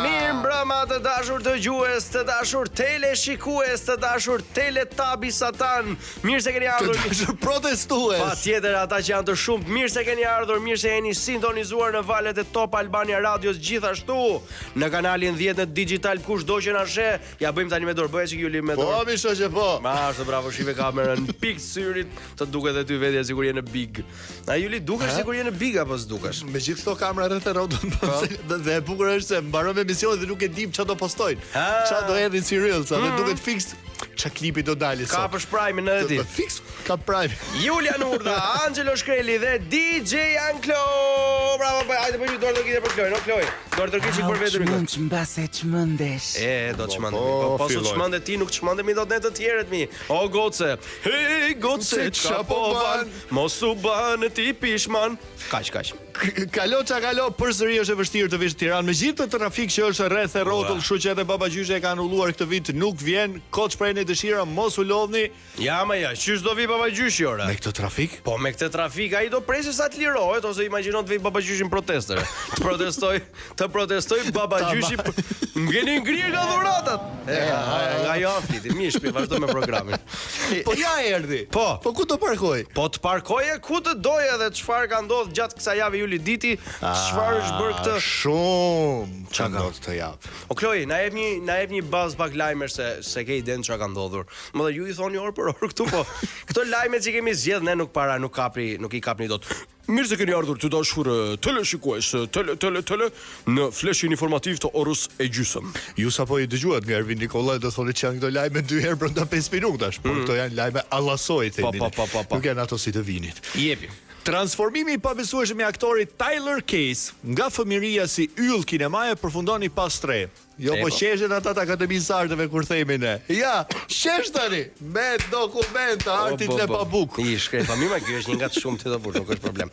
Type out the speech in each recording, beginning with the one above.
Mirëmbrëma të dashur dëgjues, të dashur teleshikues, të dashur teletabi-satan. Mirë se keni ardhur. Të dashur protestues. Patjetër ata që janë të shumt, mirë se keni ardhur, mirë se jeni sintonizuar në valët e Top Albania Radios, gjithashtu në kanalin 10 në digital. Kushdo që na sheh, ja bëjmë tani me dorë. Bëhet që Juli me dorë. Po, mi shoqë po. Ashtu bravo, shive kamerën, pikë syrit, të duket edhe ty vetja sikur je në big. A Juli dukesh sikur je në big apo s'dukesh? Me gjithë këto kamera rreth e rrotën. Dhe e bukur është se mbaron emisionin dhe nuk e dim çfarë do postojnë. Çfarë do hedhin si reels, dhe duket fiks ç'a klipi do dalë sot. Ka për shprajmin edhe ti. Fiks ka prime. Julian Urda, Angelo Shkreli dhe DJ Anklo. Bravo, hajde bëj dorë tërkiqe për Kloj, no Kloj. Dorë tërkiqe për vetëm. Mund të mbase çmendesh. Do të çmendemi. Po sot çmende ti, nuk çmendemi dot ne të tjerët mi. O goce. Hey goce, ç'a po ban? Mos u ban ti pishman. Kaq. Kalo përsëri është e vështirë të vish në Tiranë. Me gjithë të trafik që është rreth e rrotull, kështu që edhe Baba Gjyshe e ka anulluar këtë vit, nuk vjen. Kot shprehni dëshira, mos u lodhni. Ja, çysh do vi Baba Gjyshi ora? Me këtë trafik? Po me këtë trafik ai do presë sa të lirohet ose imagjino të vi Baba Gjyshin protestere. Të protestoj Baba Gjyshi. Ngeni ngrirë nga dhuratat. Nga jo afliti, mishpi, vazhdo me programin. Po ja erdhi. Po ku do parkoj? Po të parkoje ku të doje dhe çfarë ka ndodhur gjatë kësaj jave Juli diti, çfarë është bërë këtë? Shumë çka ndodh këtë javë. O Kloj, na jep një bazë pak lajmesh se ke idenë çka ka ndodhur. Më dhe ju i thoni orë për orë këtu, po këto lajmet që kemi zgjedh ne nuk i kapni dot. Mirë se keni ardhur të dashur teleshikues, tele në fleshin informativ të orës e gjysëm. Ju sapo i dëgjuat nga Ervin Nikollaj do thoni që janë këto lajme 2 herë brenda 5 minutash, por këto janë lajme allasoj themi. Po. Nuk janë ato si të vinit. Jepi. Transformimi i pabesueshëm i aktorit Tyler Case nga fëmiria si yll kinemaje përfundoni pas 3. Po qeshen ata të Akademisë së Arteve kur themi ne. Ja, qesh tani me dokumenta artit le pa buk. I shkrepa mi, kjo është një nga të shumë të burr, nuk është problem.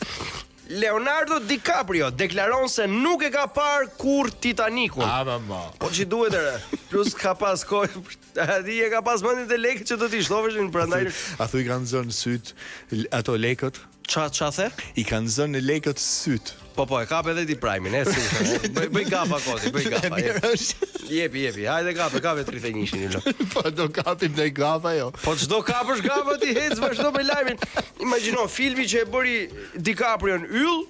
Leonardo DiCaprio deklaron se nuk e ka parë kur Titanicun. Po që duhet ere. Plus ka pas kohë, ati e ka pas mendin të lekët që do t'i shtofeshin prandaj. A thu i kanë zënë syt ato lekët? Qa the? I kanë zënë lekët syt. Po, e kap edhe ti prajmin, bëj gapa koti, bëj gapa. Jepi, hajde kape 31-shin. Po do kapim dhe gapa jo. Po çdo kapësh gapa ti hec vazhdo me lajmin. Imagjino filmi që e bëri DiCaprio në yll,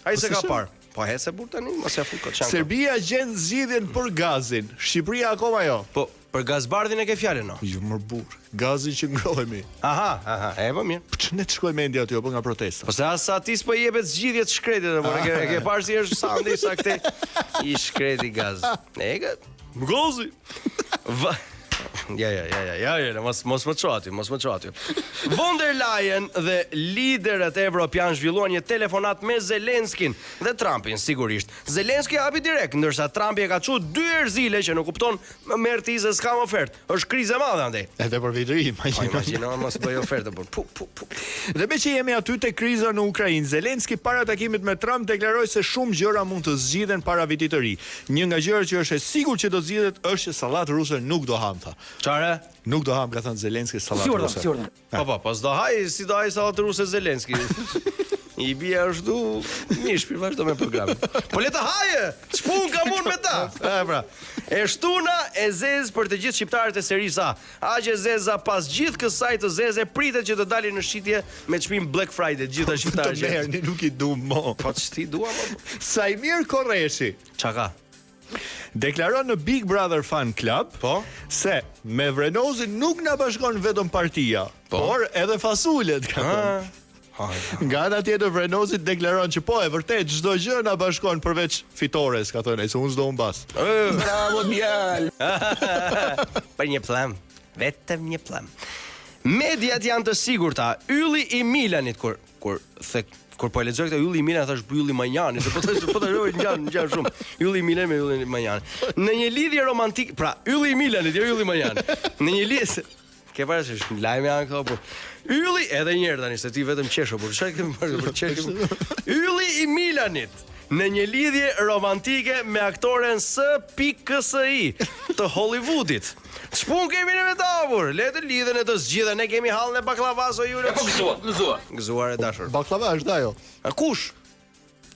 ai se ka parë. Po hece burr tani, mos ja fut kot. Serbia gjen zgjidhjen për gazin. Shqipëria akoma jo. Po për gazbardhin e ke fjalën no. Jo më burr. Gazin që ngrohemi. Aha, e po mirë. Po ç'ne të shkoj mendja aty apo nga protesta? Po se as aty s'po jepet zgjidhje të shkretit apo e ke parë si është sandi sa këtej i shkreti gaz. Gozi. Ja, mos më ço aty. Von der Leyen dhe liderët evropian zhvilluan një telefonat me Zelenskin dhe Trumpin sigurisht. Zelenski hapi direkt, ndërsa Trumpi e ka çu 2 erzile që nuk kupton, më merr ti se s'kam ofertë. Është krizë e madhe andaj. Edhe për vitëri, imagjino mos bëj ofertë por. Dhe me që jemi aty te kriza në Ukrainë, Zelenski para takimit me Trump deklaroi se shumë gjëra mund të zgjidhen para vitit të ri. Një nga gjërat që është e sigurt që do zgjidhet është që sallatë ruse nuk do ham tha. Çfarë? Nuk do ham, ka thënë Zelenski sallatë ruse. Po, s'do haj, si do haj sallatë ruse Zelenski. I bia ashtu, mishpi, vazhdo me programin. Po le të haje, ç'pun kam unë me ta. Pra. E shtuna e zez për të gjithë shqiptarët e serisë A. Aq e zeza pas gjithë kësaj të zeze pritet që të dalin në shitje me çmim Black Friday gjithë shqiptarët. Ne nuk i duam mo. Po ç'ti dua mo? Sajmir Korreshi. Ç'a ka? Deklaron në Big Brother Fan Club se me Vrenozin nuk na bashkon vetëm partia, por edhe fasulet ka thënë. Nga ana tjetër Vrenozit deklaron që po e vërtet çdo gjë na bashkon përveç fitores, ka thënë, se unë s'do humbas. Bravo djal. Për një plan, vetëm një plan. Mediat janë të sigurta, ylli i Milanit kur po e lexoj këtë ylli i Milanit thash ylli Manjani, se po të ngjan shumë. Ylli i Milanit me yllin e Manjani. Në një lidhje romantik, pra ylli i Milanit, jo ylli Manjani. Në një lidhje ke parasysh lajme janë këto po. Ylli edhe një herë tani se ti vetëm qesho, por çfarë kemi marrë për qesho? Ylli i Milanit në një lidhje romantike me aktoren SPKSI të Hollywoodit. S'pun kemi në vetapur, le të lidhen e të zgjidhen, ne kemi hallën e baklavas o Jule. Gëzuar e dashur. Baklava është ajo. A kush?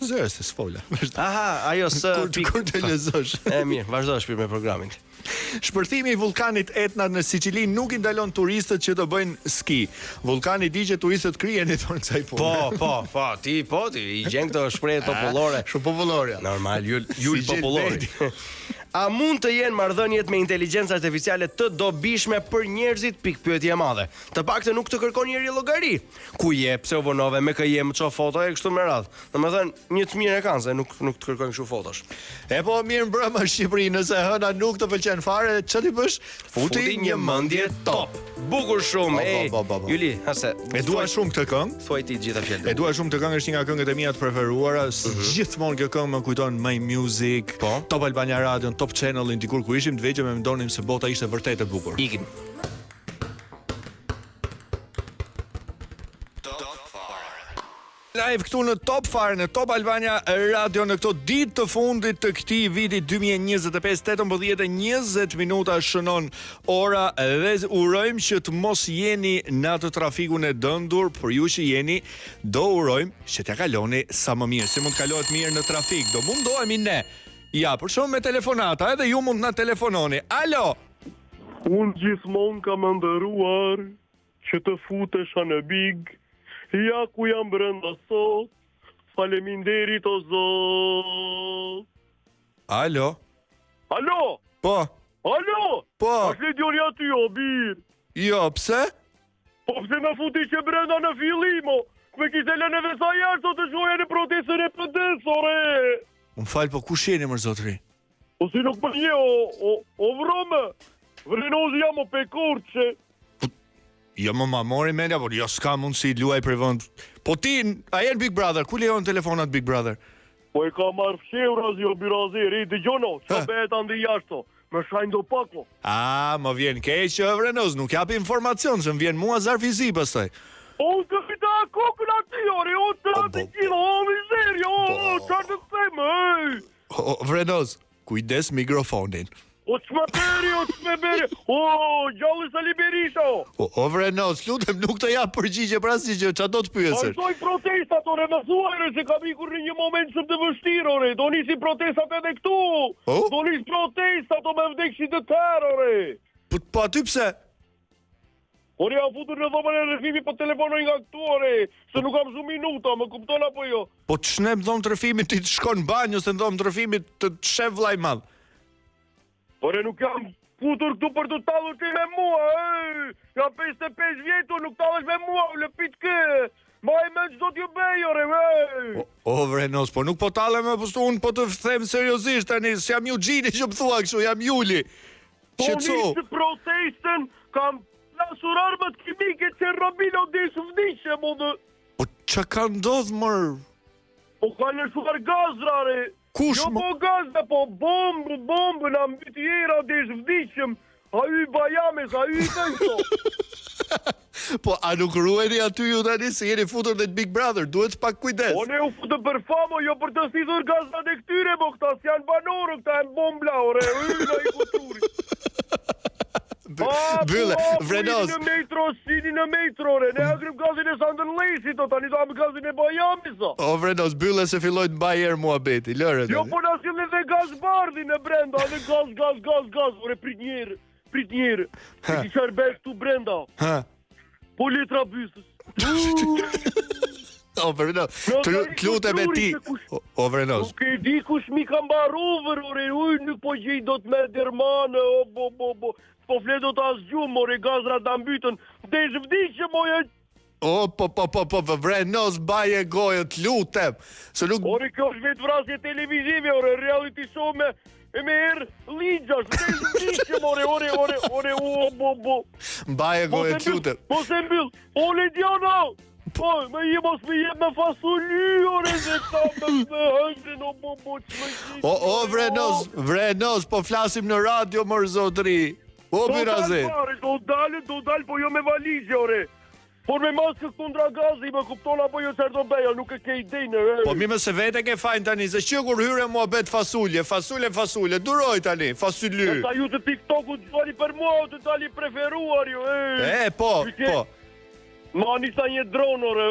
Zërë se s'fola. Aha, ajo së Kur të lezosh. Mirë, vazhdo shpirt me programin. Shpërthimi i vulkanit Etna në Sicili nuk i ndalon turistët që të bëjnë ski. Vulkani di që turistët krijen i thonë kësaj pune. Ti i gjen këto shprehje popullore. Shumë popullore. Normal, jul popullori. A mund të jenë marrëdhëniet me inteligjencë artificiale të dobishme për njerëzit? Pikpyetje e madhe. Të paktën nuk të kërkon njëri llogari. Ku je, pse u vonove, me kë je, më ço foto e kështu me radhë. Domethënë, një të mirë e kanë se nuk të kërkojnë kështu fotosh. E po mirë mbrëmë Shqipëri, nëse hëna nuk të pëlqen fare, ç'ti bësh? Futi një mendje top. Bukur shumë. Juli, hase. E dua shumë këtë këngë. Thuaj ti të gjitha fjalët. E dua shumë këtë këngë, është një nga këngët e mia të preferuara. Gjithmonë kjo këngë më kujton My Music, Top Albania Radio, Top Channel, dikur kur ishim të vegjël e mendonim se bota ishte vërtet e bukur. Ikim. Live këtu në Top Fare, në Top Albania Radio, në këto ditë të fundit të këtij viti 2025, 18:20 minuta shënon ora dhe urojmë që të mos jeni në atë trafikun e dëndur, por ju që jeni, do urojmë që t'ja kaloni sa më mirë. Si mund të kalohet mirë në trafik? Do mundohemi ne. Ja, për shumë me telefonata, edhe ju mund na telefononi. Alo! Unë gjithmonë kam ndëruar që të futesha në big. Ja ku jam brenda sot, faleminderit o Zot. Alo? Alo? Po? Alo? Po? Është Lidioria ty o bir. Jo, pse? Po pse më futi që brenda në fillimo? Me kishte lënë edhe sa jashtë sot të shkoja në protestën e PD-s, ore. Unë falë, po kush jeni mërë zotëri? O si nuk për një, o vrome. Vrenozi jam o pekur që... Jo më mori mendja, por jo s'ka mund si luaj për vënd. Po ti, a jenë Big Brother? Ku lejon telefonat Big Brother? Po e ka marrë fshevra zi o birazeri, dëgjono, që bëhet andi jashto, me shajnë do pako. A, më vjen keq që vrenoz, nuk japi informacion, se më vjen mua zar fizi pëstaj. O, të fita kokën aty, ore, o, të aty qilo, o, mizeri, o, qartë të themë, ej. O, vrenoz, kujdes mikrofonin. O, që më beri, o, që më beri, o, gjalli sa liberisha, o. O, vrenoz, lutem nuk të japë përgjigje pra si që do të pyesër. Arsoj protestat, ore, më thuajre, se kam ikur në një moment shumë të vështirë, ore, do nisi protestat edhe këtu, do nisi protestat, o me vdekshi të tërë, ore. Po aty pse? Ore, jam futur në dhomën e rrëfimi po telefonoj nga këtu, ore, se nuk kam shumë minuta, më kupton apo jo? Po të shnem dhomë të rrëfimit ti të shkon banjo, se në dhomë të rrëfimit të shef vlaj madhë. Ore, nuk jam futur këtu për të talur ti me mua, ej! Jam 55 vjetur, nuk talësh me mua, u lëpit kë! Ma e me qdo t'ju bej, ore, ej! O, vrenos, po nuk po talë me pëstu unë, po të them seriosisht, tani, si jam ju gjini që më thua kështu, jam Juli. Po nisë protestën, kam lasur armët kimike që Robino disë vdishe, mu dhe... Po që ka ndodhë, mërë? Po ka lëshuar gazrare. Kush jo më? Po gazda, po bombë, në mbitjera disë vdishem. A y bajames, a y dëjto. Po, a nuk rueni aty ju tani se jeni futur dhe Big Brother, duhet pak kujdes. Po ne u futë për famo, jo për të sidhur gazda dhe këtyre, bo këta s'janë banorë, këta janë bombla, ore, na i kuturi. Bylle, vrenoz. Sini në metro, re, ne agrim gazin e Sandërlesi, to tani do am gazin e Bajami, so. O, vrenoz, bylle se filloj të mbaj erë mua beti, lërë. Jo, po nasil edhe gaz bardi në brenda, edhe gaz, ore, prit njerë. E ki qarbek tu brenda. Ha? Po litra bysës. O, vrenoz, të lutem me ti. O, vrenoz. Nuk e di kush mi kam barovër, ore, nuk po gjej do të me dermane, o, bo. Po fledo të asgjum, ore, gazra të ambytën, dhe zhvdishë, moje... O, po, vrenoz, baje gojë, të lutem. Ore, kjo është vetë vrasje televizive, ore, reality show me erë ligjash, dhe zhvdishë, ore, bo. Baje gojë, të lutem. Po se mbyll, o, Lidiana, po, me jem me fasoli, ore, dhe ta me hëngre, no, bo, që me gjithë. O, vrenoz, po flasim në radio, mërë zotëri. O, Birazir. Do dalë, po jo me valizje, ore. Por me maskë kundra gazi, më kupton apo jo çfarë do bëja, nuk e ke idenë. Po mi më se vete ke fajn tani, se që kur hyre mua bet fasulje, duroj tani, fasylyr. Sa ju të TikTok-ut dali për mua, të dali preferuar ju, Po. Ma nisa një dronore,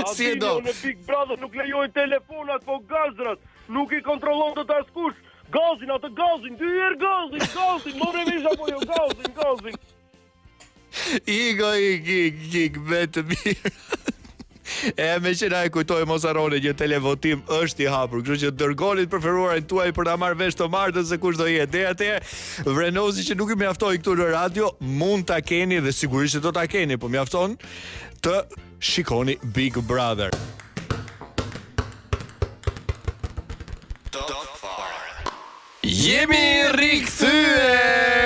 Si e do? Në Big Brother nuk lejojnë telefonat, po gazrat, nuk i kontrollon të të askush. Gazin, atë gazin, 2 herë gazin, more vish apo jo, gazin. Igo, me të mirë. Me që na e kujtoj mos harroni një televotim është i hapur, kështu që dërgonit preferuarin tuaj për ta marrë vesh të martën se kush do jetë. Deri atëherë, Vrenozi që nuk i mjaftoi këtu në radio, mund ta keni dhe sigurisht do ta keni, po mjafton të shikoni Big Brother. Jemi rikthyer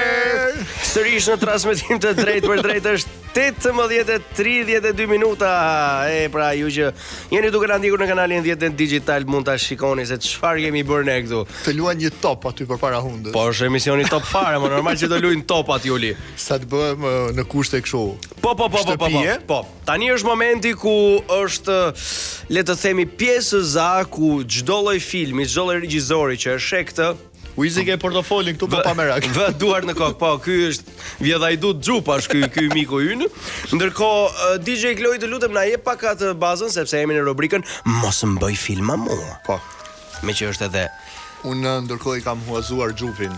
sërish në transmetim të drejt për drejt. Është 18:32 minuta. Pra ju që jeni duke na ndjekur në kanalin 10 digital mund ta shikoni se çfarë kemi bërë ne këtu. Të luajnë një top aty përpara hundës. Po është emisioni top fare, më normal që të luajnë topat Juli. Sa të bëhem në kushte kështu. Po. Tani është momenti ku është, le të themi, pjesëza ku çdo lloj filmi, çdo lloj regjizori që është sheh këtë, Wizi ke portofolin këtu pa merak. Vë duart në kokë. Po, ky është Vjedhajdut Xhupash, ky miku ynë. Ndërkohë DJ Kloj, të lutem na jep pak atë bazën sepse jemi në rubrikën Mos më bëj filma mua. Po. Me që është edhe unë ndërkohë i kam huazuar xhupin.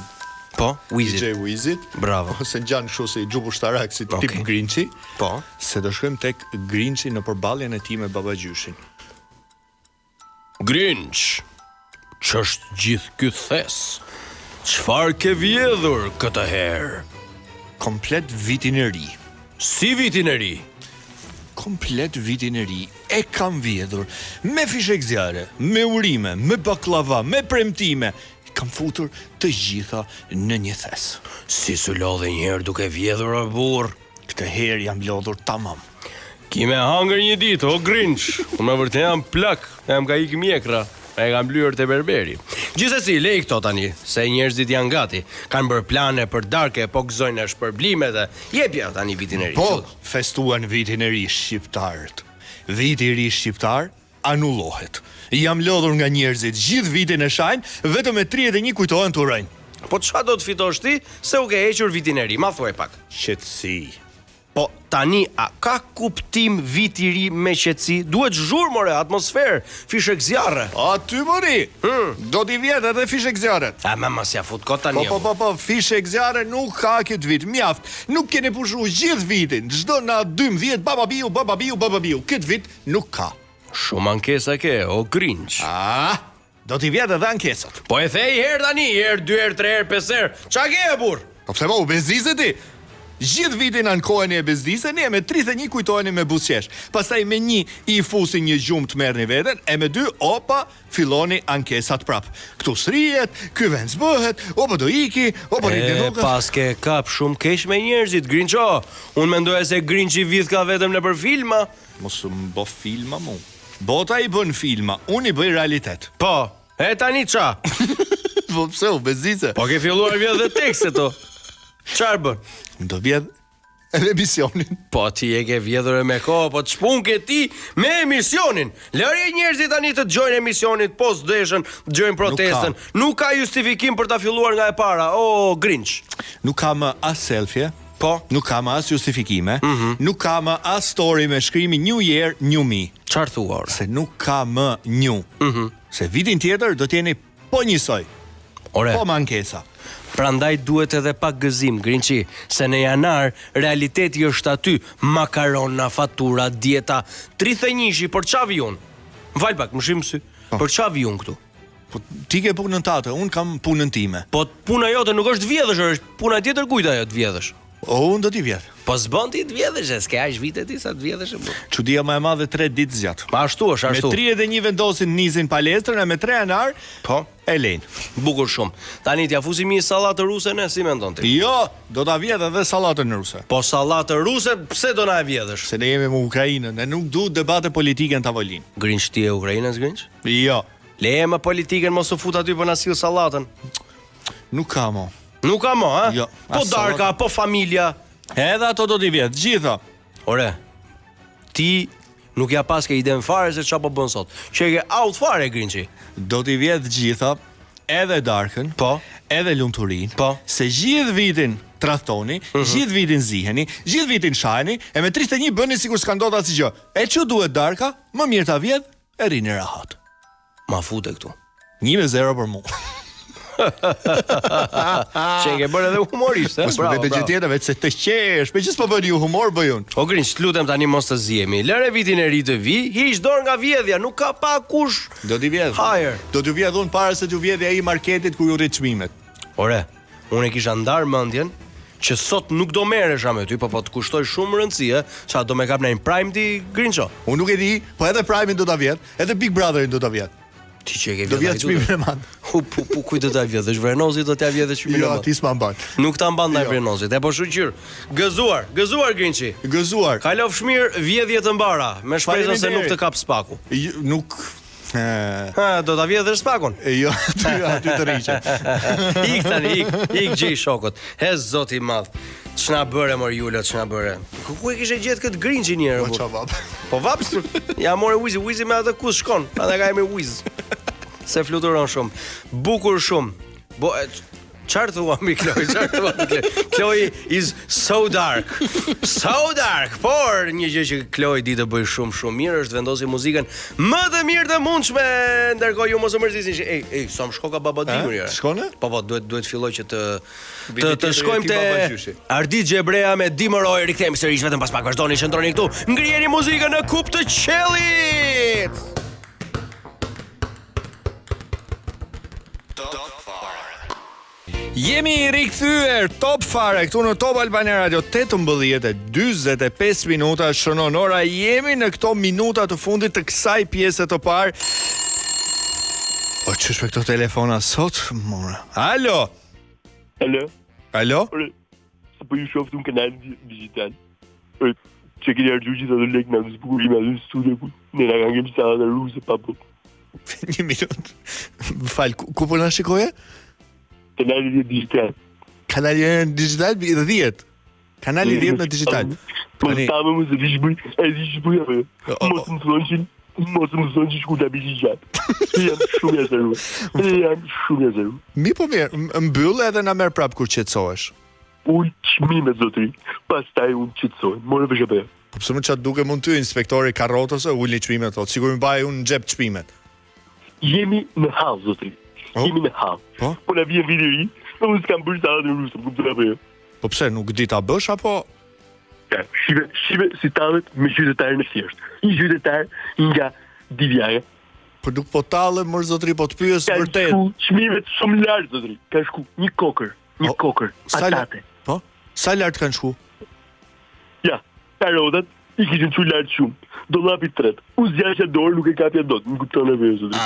Po, Wizit. DJ Wizit. Bravo. Ose ngjan kështu si xhupu shtarak si tip Grinchi. Po. Se do shkojmë tek Grinchi në përballjen e tij me Babagjyshin. Grinch. Ç'është gjithë ky thes? Çfarë ke vjedhur këtë herë? Komplet vitin e ri. Si vitin e ri? Komplet vitin e ri e kam vjedhur me fishek zjarre, me urime, me baklava, me premtime. Kam futur të gjitha në një thes. Si su lodhe njëherë duke vjedhur o burr? Këtë herë jam lodhur tamam. Ki me hangër një ditë, o Grinch. Unë me vërtet jam plak, jam ka ik mjekra. E kam blyer te berberi. Gjithsesi, lej këto tani, se njerëzit janë gati. Kanë bërë plane për darke, po gëzojnë shpërblimet dhe jepja tani vitin e ri. Po, festuan vitin e ri shqiptarët. Viti i ri shqiptar anullohet. Jam lodhur nga njerëzit gjithë vitin e shajnë, vetëm me 31 kujtohen të urojnë. Po çfarë do të fitosh ti se u ke hequr vitin e ri? Ma thuaj pak. Qetësi. Po tani a ka kuptim viti i ri me qetësi? Duhet zhurmë more, atmosferë, fishek zjarre. A ty mori? Do t'i vjet edhe fishek zjarret. A mama s'ja fut kot tani. Po, fishek zjarre nuk ka këtë vit, mjaft. Nuk keni pushu gjithë vitin. Çdo na 12 bababiu. Këtë vit nuk ka. Shumë ankesa ke, o Grinch. Do t'i vjet edhe ankesat. Po e thej herë tani, herë, 2 herë, 3 herë, 5 herë. Qa ke e burr? Po pse mo, u bezise ti? Gjithë vitin ankoheni e bezdise, ne me 31 kujtoheni me buzqesh. Pastaj me 1 i fusin një gjumë të merrni veten, e me 2 opa filloni ankesat prap. Ktu srihet, ky vend zbëhet, opa do iki, opa rritet rroga. Pas ke kap shumë keq me njerëzit, Grincho. Unë mendoja se Grinchi vith ka vetëm nëpër filma. Mos më bë filma mu. Bota i bën filma, unë i bëj realitet. Po, e tani qa? Po pse u bezdise? Po ke filluar vjedh dhe tekste to. Çfarë bën? Do vjedh edhe emisionin. Po ti e ke vjedhur me kohë, po ç'pun ke ti me emisionin? Lëre njerëzit tani të dëgjojnë emisionin, po s'dëshën, dëgjojnë protestën. Nuk ka justifikim për ta filluar nga e para. O Grinch. Nuk ka më as selfie. Po, nuk ka më as justifikime. Nuk ka më as story me shkrimin New Year, New Me. Çfarë thua? Se nuk ka më new. Se vitin tjetër do t'jeni po njësoj. Ore. Po mankesa. Prandaj duhet edhe pak gëzim, Grinchi, se në janar realiteti është aty, makarona, fatura, dieta, 31-shi, për qa vijon? Val pak, më shimë sy, për qa vijon këtu? Po ti ke punën tate, unë kam punën time. Po puna jote nuk është vjedhësh, është puna tjetër kujta jo të vjedhësh. O, unë do t'i vjedh. Po s'bën ti të vjedhësh, s'ke aq vite ti sa të vjedhësh. Çudia më e madhe 3 ditë zgjat. Ma ashtu është, ashtu. Me 31 vendosin nisin palestrën e me 3 janar, po, e lejnë. Bukur shumë. Tani t'ja fusim një sallatë ruse ne, si mendon ti? Jo, do ta vjedh edhe sallatën ruse. Po sallatë ruse, pse do na e vjedhësh? Se ne jemi me Ukrainën, ne nuk duhet debate politike në tavolinë. Grinch ti e Ukrainës, Grinch? Jo. Leje me politikën, mos u fut aty për na sill sallatën. Nuk ka mo. Nuk ka mo, ha? Jo. Po darka, po familja. Edhe ato do t'i vjet, gjitha. Ore, ti nuk ja pas ke iden fare se çfarë po bën sot. Që ke out fare Grinçi. Do t'i vjet gjitha, edhe darkën, Po, edhe lumturin, po. se gjithë vitin tradhtoni, gjithë vitin ziheni, gjithë vitin shajni, e me 31 bëni sikur s'ka ndodhur asgjë. E çu duhet darka? Më mirë ta vjedh, e rini rahat. Ma fute këtu. 1-0 për mua. Që ke bërë edhe humorist, Po s'po vetë gjë tjetër, vetë se të qesh, me ç's'po bëni ju humor bëjun. O Grinç, lutem tani mos të zihemi. Lëre vitin e ri të vi, hiq dorë nga vjedhja, nuk ka pa kush. Do t'i vjedh. Hajër. Do t'ju vjedh unë para se t'ju vjedhja ai marketit ku ju rrit çmimet. Ore, unë e kisha ndar mendjen që sot nuk do merresha me ty, po të kushtoj shumë rëndësi, çfarë do më kap në Prime ti Grinço. Unë nuk e di, po edhe Prime-in do ta vjedh, edhe Big Brotherin do ta vjedh. Ti që e ke Do vjedh çmimin e madh. Kuj do ta vjedh? Është Vrenozi do t'ja vjedhë çmimin e Jo, madh. ti s'ma mban. Nuk ta mban ndaj Jo. Vrenozit. E po shoqyr. Gëzuar Grinçi. Gëzuar. Kalof shmir vjedhje të mbara, me shpresën se nuk të kap spaku. Nuk Ha, do ta vjedhësh spakun. Jo, aty të rriqe. Ik tani, ik gjej shokut. He zoti i madh. Ç'na bëre mor Jula, ç'na bëre? Ku e kishe gjetë këtë Grinçin një herë? Po çavap. Po vaps. Ja more Wizi me atë kus shkon. Prandaj ka emrin Wiz. Se fluturon shumë. Bukur shumë. Çfarë thua mi Kloj? Çfarë thua mi Kloj? Kloj is so dark. So dark. Por një gjë që Kloj di të bëj shumë mirë është vendosi muzikën më të mirë të mundshme. Ndërkohë ju mos u mërzisni. Ej, sa më shko ka babadigur ja. Shkone? Po, duhet filloj që të tjetër shkojmë ti te babagjyshi. Ardit Xhebrea me Dimëroj, rikthehemi sërish vetëm pas pak. Vazhdoni, shëndroni këtu. Ngrijeni muzikën në kup të qellit. Jemi rikthyer Top Fare këtu në Top Albania Radio 18:45 minuta shënon ora. Jemi në këto minuta të fundit të kësaj pjese të parë. O ç'është me këto telefona sot? Mora. Alo. Alo, se po ju shoftë në kanalin digital. Që keni argju gjitha të lek në të zbukurime atë në studio ku ne nga ngem sa dhe ruse pa po. Një minutë. Fal, ku po na shikoje? Kanali digital. Kanali digital 10. Kanali 10 në digital. Po stamë më se dish bëj, e dish bëj apo. Mos më thonë që shku ta bishi gjatë. Jam shumë i zëru. Mi po mirë, mbyll edhe na merr prap kur qetësohesh. Unë çmime zotri, pastaj unë qetësoj. Morë vesh apo. Po pse më çat duke mund ty inspektori karrotës ulni çmimet thotë, sigur më mbaj unë në xhep çmimet. Jemi në hall zotri. Jemi në hall. Po na vjen viti i ri, unë s'kam bërë sa në rusë, kuptoj apo. Po pse nuk di ta bësh apo? Shive si tallet me qytetarën e thjeshtë. Një qytetar nga Divjaja. Po nuk po tallë mor zotri, po të pyes vërtet. Ka shku çmimet shumë lart zotri. Ka shku një kokër. Patate. Po? Sa lart kanë shku? Ja, karotat i kishin çu lart shumë. Dollapi 3. U zgjaqa dorë nuk e kapja dot. Nuk kupton e vetë zotri.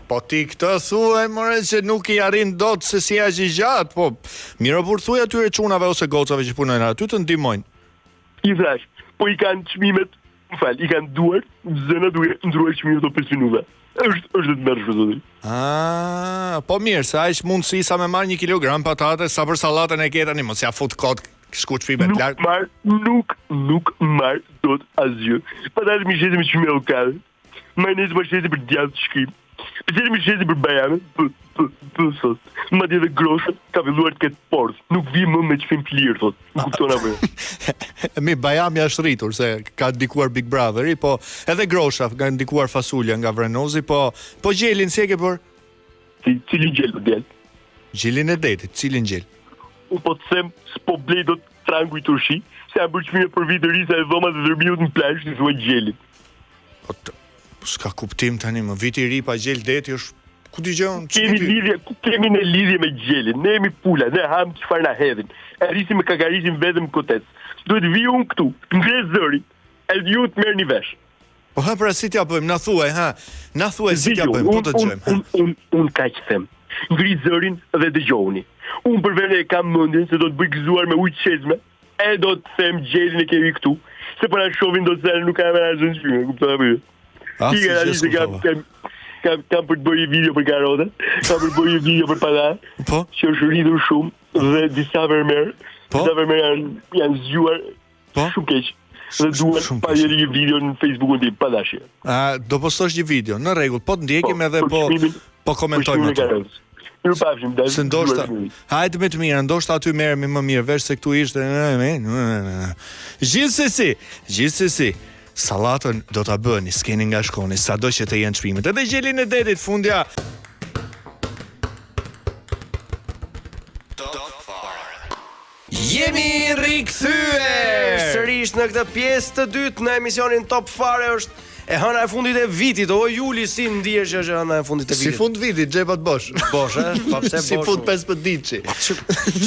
Po ti këtë thuaj more që nuk i arrin dot se si aq i gjatë, po mirë por thuaj atyre çunave ose gocave që punojnë aty të ndihmojnë. I thash, po i kanë çmimet, i kanë duar, zëna duhet ndruaj çmimet do 5 minuta. Është të mërshme zotri. Po mirë, se aq mundësi sa me marr 1 kilogram patate, sa për sallatën e ke tani, mos ja fut kot shku çmimet lart. Nuk marr dot asgjë. Patate mi shesi me çmimet lokale. Mayonez më shesi për djathtë shkrim. Pëtjeri mi shesi për bajame, sot. Ma tje dhe grosha, ka filluar të ketë porth. Nuk vi më me qëfim të lirë, thot. Nuk kupton apo. Mi, bajami është rritur, se ka ndikuar Big Brotheri, po edhe grosha, ka ndikuar fasulja nga Vrenozi, po gjelin, si e ke për? Cilin gjel, djel? Gjelin e detit, cilin gjel? Unë po të sem, s'po blej do të frangu i turshi, se jam bërë qëmime për vitë risa e dhoma dhe dërminut në plash, në thua gjelin. S'ka kuptim tani, më viti i ri pa gjel deti është ku dëgjon? Kemi në lidhje me gjelin. Ne jemi pula, ne ham çfarë na hedhin. E risim me kakarisim vetëm kotec. Duhet vi unë këtu, ngres zëri, e ju të merrni vesh. Po pra si t'ja bëjmë, na thuaj, na thuaj si t'ja bëjmë, po të dëgjojmë. Unë kaq them. Ngri zërin dhe dëgjoni. Unë për vete e kam mendjen se do të bëj gëzuar me ujë çezme, e do të them gjelin e kemi këtu, se po na shohin do të thënë nuk ka menaxhën çmime, kuptoj apo? Kam për të bërë video për karotën, kam për të bërë video për patate, që është rritur shumë dhe disa vermerë, Dita Vermeer janë zgjuar shumë keq. Dhe duan pa deri një video në Facebookun tim pa dashje. Do postosh një video, në rregull, po të ndjekim edhe po komentojmë atë. Mirupafshim, se ndoshta, hajde me të mirë, ndoshta aty merremi më mirë, veç se këtu ishte. Gjithsesi, sallatën do ta bëni, s'keni nga shkoni, sado që të jenë çmimet. Edhe gjelin e detit fundja. Jemi rikthyer sërish në këtë pjesë të dytë në emisionin Top Fare. Është e hëna e fundit e vitit. O Juli, si ndihesh që është hëna e fundit e vitit? Si fund vitit, xhepat bosh. Bosh, pa pse bosh. Si fund 15 diçi.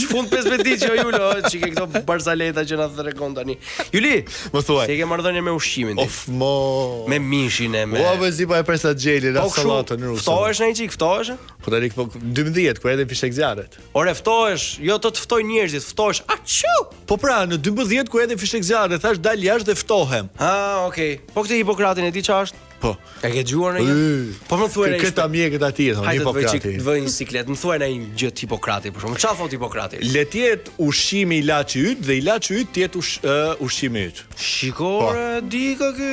Fund 15 diçi o Juli, çike këto barzaleta që na tregon tani. Juli, më thuaj. Si e ke marrëdhënie me ushqimin ti? Of mo. Me mishin e me. O vëzi pa e presa xhelin, sallatën ruse. Ftohesh në një çik, ftohesh? Po tani po 12 kur edhe fishek zjarret. Ore ftohesh, jo të ftoj njerëzit, ftohesh. Açu! Po pra, në 12 kur edhe fishek zjarret, thash dal jashtë dhe ftohem. Okay. Po këtë Hipokratin e di ç'është? Po. E ke dëgjuar në një? Po më thuaj ai. Këta mjekët aty thonë Hipokrati. Hajde të vëj një siklet. Më thuaj ai gjë Hipokrati për shkak. Çfarë thot Hipokrati? Le të jetë ushqimi ilaçi yt dhe ilaçi yt të jetë ushqimi yt. Shikore, dika ky.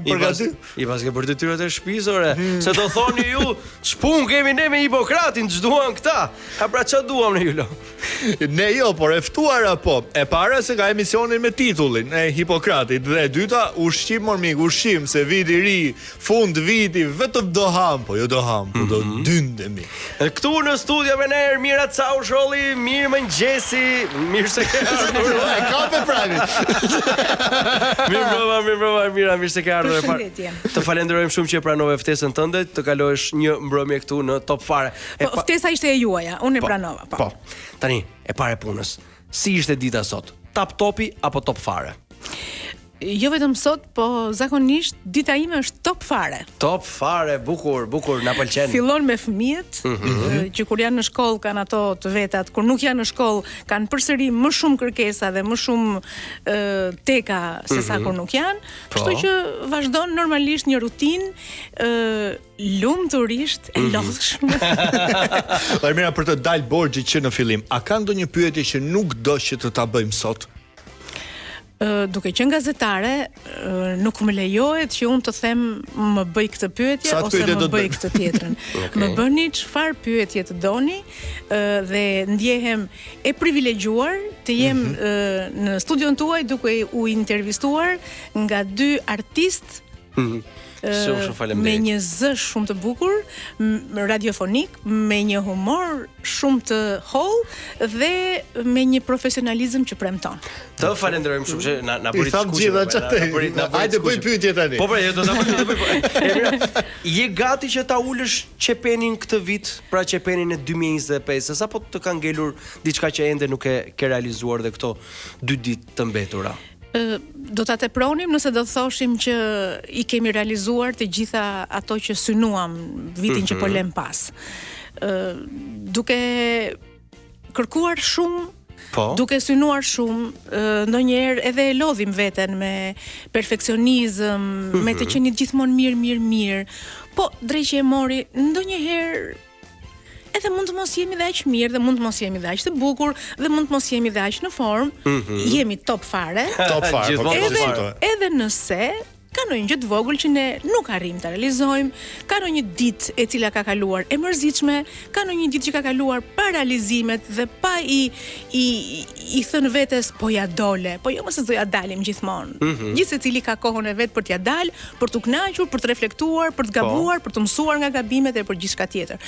Përgati. I paske për detyrat e shtëpisë ore. Se do thoni ju, ç'pun kemi ne me Hipokratin, ç'duan këta? A pra ç'a duam ne Julo? Ne jo, por e ftuara po. E para se ka emisionin me titullin e Hipokratit dhe e dyta ushqim mormik, ushqim se viti i ri, fund viti, vetëm do ham, po jo do ham, po do dyndemi. Këtu në studio me ne Ermira Causholli, mirë mëngjesi, mirë se ke ardhur. E kape pranin. Mirë broma, Ermira, mirë se ke ardhur. Të falenderojmë shumë që pranove ftesën tënde, të kalohesh një mbrëmje këtu në Top Fare. Po ftesa ishte e juaja, unë e pranova, po. Tani, e parë punës. Si ishte dita sot? Tap topi apo Top Fare? Jo vetëm sot, po zakonisht dita ime është Top Fare. Top Fare, bukur, na pëlqen. Fillon me fëmijët, që kur janë në shkollë kanë ato të vetat, kur nuk janë në shkollë kanë përsëri më shumë kërkesa dhe më shumë teka se sa kur nuk janë. Kështu që vazhdon normalisht një rutinë lumturisht e lodhshme. Mira, për të dalë borxhi që në fillim, a ka ndonjë pyetje që nuk do që të ta bëjmë sot? Duke qenë gazetare, nuk më lejohet që unë të them më bëj këtë pyetje ose më bëj këtë tjetrën. Më bëni çfarë pyetje të doni dhe ndjehem e privilegjuar të jem në studion tuaj duke u intervistuar nga dy artistë me një zë shumë të bukur, radiofonik, me një humor shumë të holl dhe me një profesionalizëm që premton. Të falenderojmë shumë që na bëri të skuqe. Hajde bëj pyetje tani. Po jo, do ta bëj. Je gati që ta ulësh qepenin këtë vit, pra qepenin e 2025, apo të ka ngelur diçka që ende nuk e ke realizuar dhe këto 2 ditë të mbetura? Do ta tepronim nëse do thoshim që i kemi realizuar të gjitha ato që synuam vitin që po lëm pas. Duke kërkuar shumë, duke synuar shumë, ndonjëherë edhe e lodhim veten me perfeksionizëm, me të qenit gjithmonë mirë. Po drejtë e mori, ndonjëherë edhe mund të mos jemi dhe aq mirë, dhe mund të mos jemi dhe aq të bukur, dhe mund të mos jemi dhe aq në formë. Jemi top fare. Edhe nëse ka ndonjë gjë të vogël që ne nuk arrim ta realizojmë, ka ndonjë ditë e cila ka kaluar e mërzitshme, ka ndonjë ditë që ka kaluar pa realizimet dhe pa i thënë vetes po ja dole, po jo mos e do ja dalim gjithmonë. Gjithë secili ka kohën e vet për t'ja dalë, për t'u kënaqur, për të reflektuar, për të gabuar, për të mësuar nga gabimet e për gjithçka tjetër.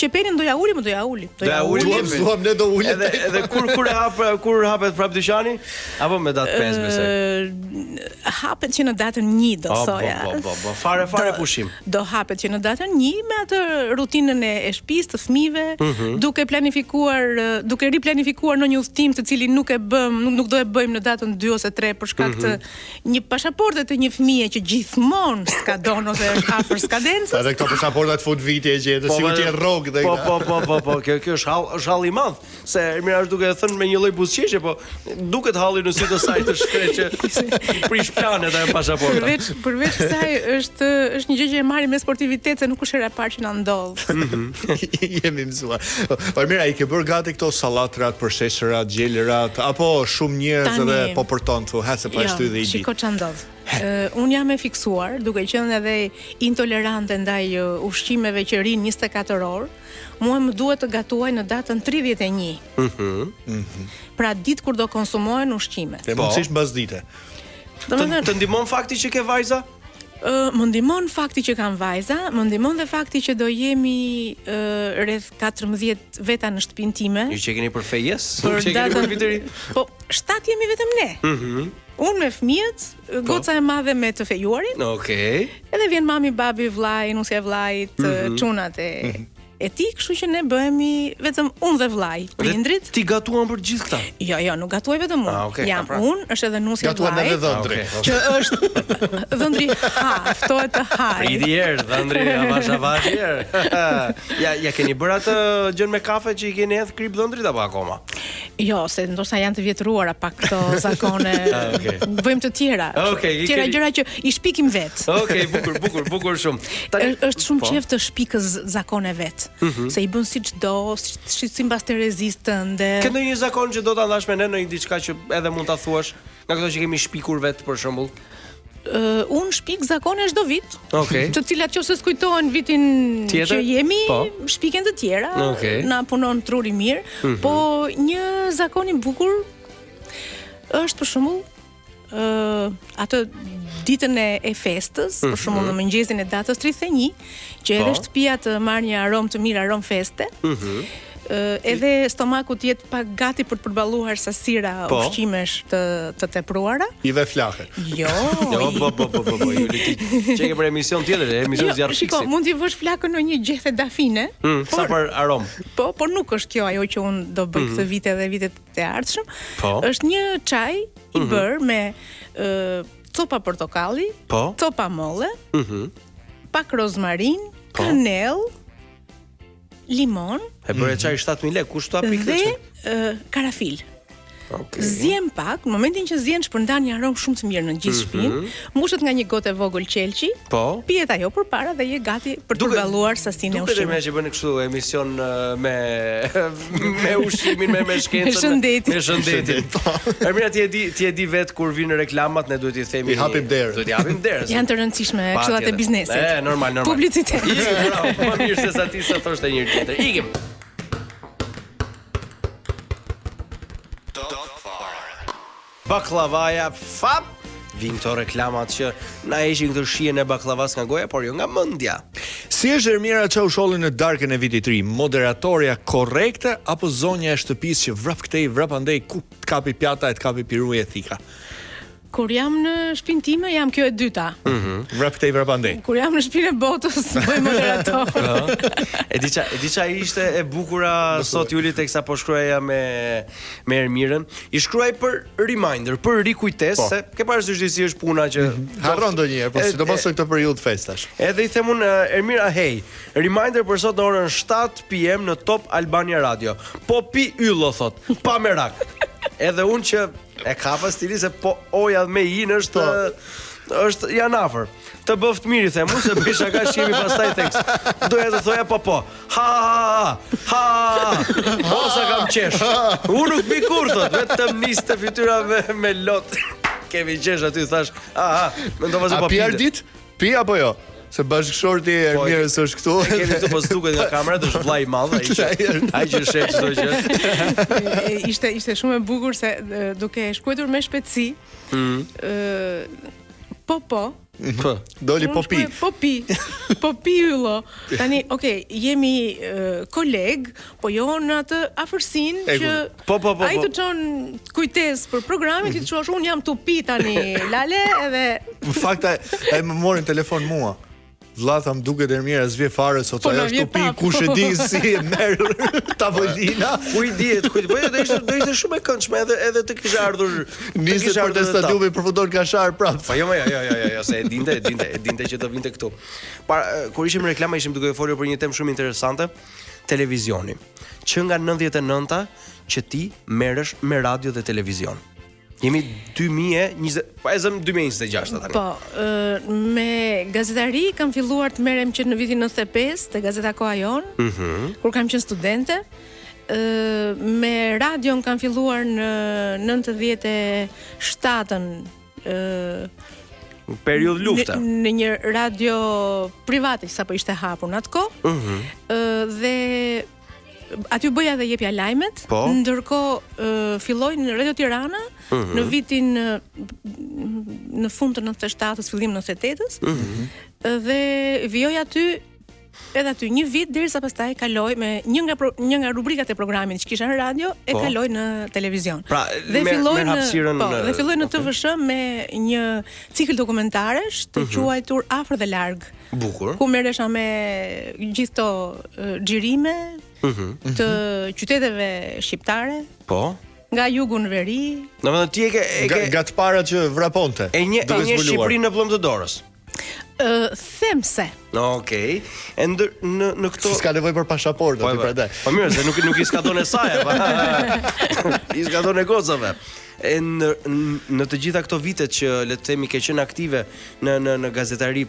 Qepenin do ja ulim, do ja ulim. Ne do ulim. Edhe kur hapet prap dyqani apo me datë 5 besoj. Hapet që në datën 1 do thoja. Fare pushim. Do hapet që në datën 1 me atë rutinën e shtëpisë të fëmijëve, duke riplanifikuar në një udhtim të cilin nuk do e bëjmë në datën 2 ose 3 për shkak të një pasaporte të një fëmie që gjithmonë skadon ose është afër skadencës. Edhe këto pasaportat fut viti e gjetë, si vetë rrogë dhe. Po, kjo është hall i madh, se Ermira është duke thënë me një lloj buzëqeshje, po duket halli në sy të saj të shkretë që prish planet ajo pasaporta. Përveç kësaj është një gjë që e marrim me sportivitet se nuk është hera e parë që na ndodh. Jemi mësuar. Po mirë, ai ke bërë gati këto sallatrat, përsheshërat, gjelërat apo shumë njerëz edhe po përton thu, ha se pa shty dhe i di. Shiko ç'a ndodh. Un jam e fiksuar, duke qenë edhe intolerante ndaj ushqimeve që rin 24 orë. Mua më duhet të gatuaj në datën 31. Pra ditë kur do konsumohen ushqimet. Dhe mundësisht mbas dite. Të ndihmon fakti që ke vajza? Më ndihmon fakti që kam vajza, më ndihmon dhe fakti që do jemi rreth 14 veta në shtëpinë time. Ju që keni për fejes? Për Që keni për viterin? Po, 7 jemi vetëm ne. Unë me fëmijët, goca e madhe me të fejuarin. Okej. Edhe vjen mami, babi, vllai, nusja e vllait, çunat e ti, kështu që ne bëhemi vetëm unë dhe vllai, prindrit. Ti gatuan për gjithë këta? Jo, nuk gatuaj vetëm unë. Okay, jam unë, është edhe nusja e Gatuan edhe vllait. dhëndri. Që është dhëndri ftohet të haj. Pridi herë, dhëndri, avash herë. Ja keni bërë atë gjën me kafe që i keni hedh krip dhëndrit apo akoma? Jo, se ndoshta janë të vjetruara pak këto zakone. Bëjmë të tjera. Tjera gjëra që i shpikim vet. Okej, bukur shumë. Është shumë qejf të shpikës zakone vet. Se i bën siç do, sipas terezisë tënde. Ke ndonjë zakon që do ta ndash me ne në një diçka që edhe mund ta thuash, nga këto që kemi shpikur vet për shembull? Unë shpik zakone çdo vit. Okej. Të cilat nëse skujtohen vitin Tjetër? që jemi, Po. shpiken të tjera. Okej. Na punon truri mirë, po një zakon i bukur është për shembull atë ditën e festës, për shembull në mëngjesin e datës 31, që edhe shtëpia të marrë një aromë të mirë, aromë feste. Edhe stomaku të jetë pak gati për të përballuar sasira ushqimesh të tepruara. I ve flakë. Jo. Po, Juli, ti çeke për emision tjetër, emision zjarr fiksi. Shiko, mund t'i vësh flakën në një gjethe dafine. Sa për arom. Por nuk është kjo ajo që unë do bëj këtë vit edhe vitet e ardhshëm. Po. Është një çaj i bër me copa portokalli, copa molle, pak rozmarin, kanell, limon, E bëre çaj 7000 lekë, kush ta pikë dhe çaj? karafil. Zjem pak, në momentin që zjen shpërndan një aromë shumë të mirë në gjithë shtëpinë, mbushet nga një gotë e vogël qelçi, pihet ajo përpara dhe je gati për të përballuar sasinë e ushqimit. Duket më që bën kështu emision me ushqimin, me shkencën, me shëndetin. Ermira, ti e di vet kur vinë reklamat, ne duhet i themi i hapim derën. Duhet i hapim derën. Janë të rëndësishme këshillat e biznesit. Normal. Publicitet. Më mirë se sa ti sa thoshte njëri tjetër. Ikim. Baklavaja fap. Vin këto reklamat që na heqin këtë shijen e baklavas nga goja, por jo nga mendja. Si është Ermira çau sholli në darkën e vitit të ri? Moderatorja korrekte apo zonja e shtëpisë që vrap këtej, vrap andej, ku të kapi pjata e të kapi piruja e thika? Kur jam në shtëpinë time, jam kjo e dyta. Vrap këtej, vrap andej. Kur jam në shtëpinë e botës, bëj moderator. E di qa ishte e bukura sot Juli teksa po shkruaja me Ermirën. I shkruaj për reminder, për rikujtesë, se ke parasysh si është puna që harron ndonjëherë, po sidomos në këtë periudhë festash. Edhe i them unë Ermira, hey, reminder për sot në orën 7 PM në Top Albania Radio. Po pi yllo thot, pa merak. Edhe unë që e kapa stili se po oja me in është janë afër. Të bëft mirë, them unë, se bëj shaka shihemi pastaj theks. Doja të thoja po. Ha. Sa kam qesh. Unë nuk bi kur thot, vetëm nis të fytyra me lot. Kemi qesh aty thash, mendova se po pi. A pi ardit? Pi apo jo? Se bashkëshorti Ermirës është këtu. E kemi këtu pas duket nga kamerat, është vllai i madh, ai që shet çdo gjë. Ishte shumë e bukur se duke shkruar me shpejtësi. Po. Doli popi. Popi yllo. Tani, jemi koleg, po jo në atë afërsinë që ai të çon kujtesë për programin, ti të thuash unë jam tupi tani, lale, edhe në fakt ai më morin telefon mua. Vlla tham duket Ermira s'vje fare sot ajo është tupi, kush e di si e merr tavolina. Ku i dihet, po do ishte shumë e këndshme edhe të kisha ardhur nisë për te stadiumi për futboll kashar prap. Po jo, se e dinte që do vinte këtu. Kur ishim në reklama ishim duke folur për një temë shumë interesante, televizioni. Që nga 99-ta që ti merresh me radio dhe televizion. Jemi 2020, po e zëm 2026 tani. Po, me gazetari kam filluar të merrem që në vitin 95 te Gazeta Koha Jon, kur kam qenë studente. Me radion kam filluar në 97-ën, periudhë lufte. Në një radio private që sapo ishte hapur në atë kohë. Dhe aty bëja dhe jepja lajmet, ndërkohë filloi në Radio Tirana në vitin në fund të 97-s, fillim 98-s. Dhe vijoj aty edhe aty një vit derisa pastaj kaloj me një nga rubrikat e programit që kisha në radio e kaloj në televizion. Pra, dhe filloi në TVSH me një cikël dokumentaresh të quajtur Afër dhe Larg. Bukur. Ku merresha me gjithë këto xhirime të qyteteve shqiptare. Po. Nga jugu në veri. Domethënë ti e ke nga të parat që vraponte. E një Shqipëri në plumb të dorës. Them se. Okej. Në këto s'ka nevojë për pasaportë aty prandaj. Po mirë, se nuk i ska dhënë saj, pa. I ska dhënë gocave. Në të gjitha këto vitet që le të themi ke qenë aktive në gazetari,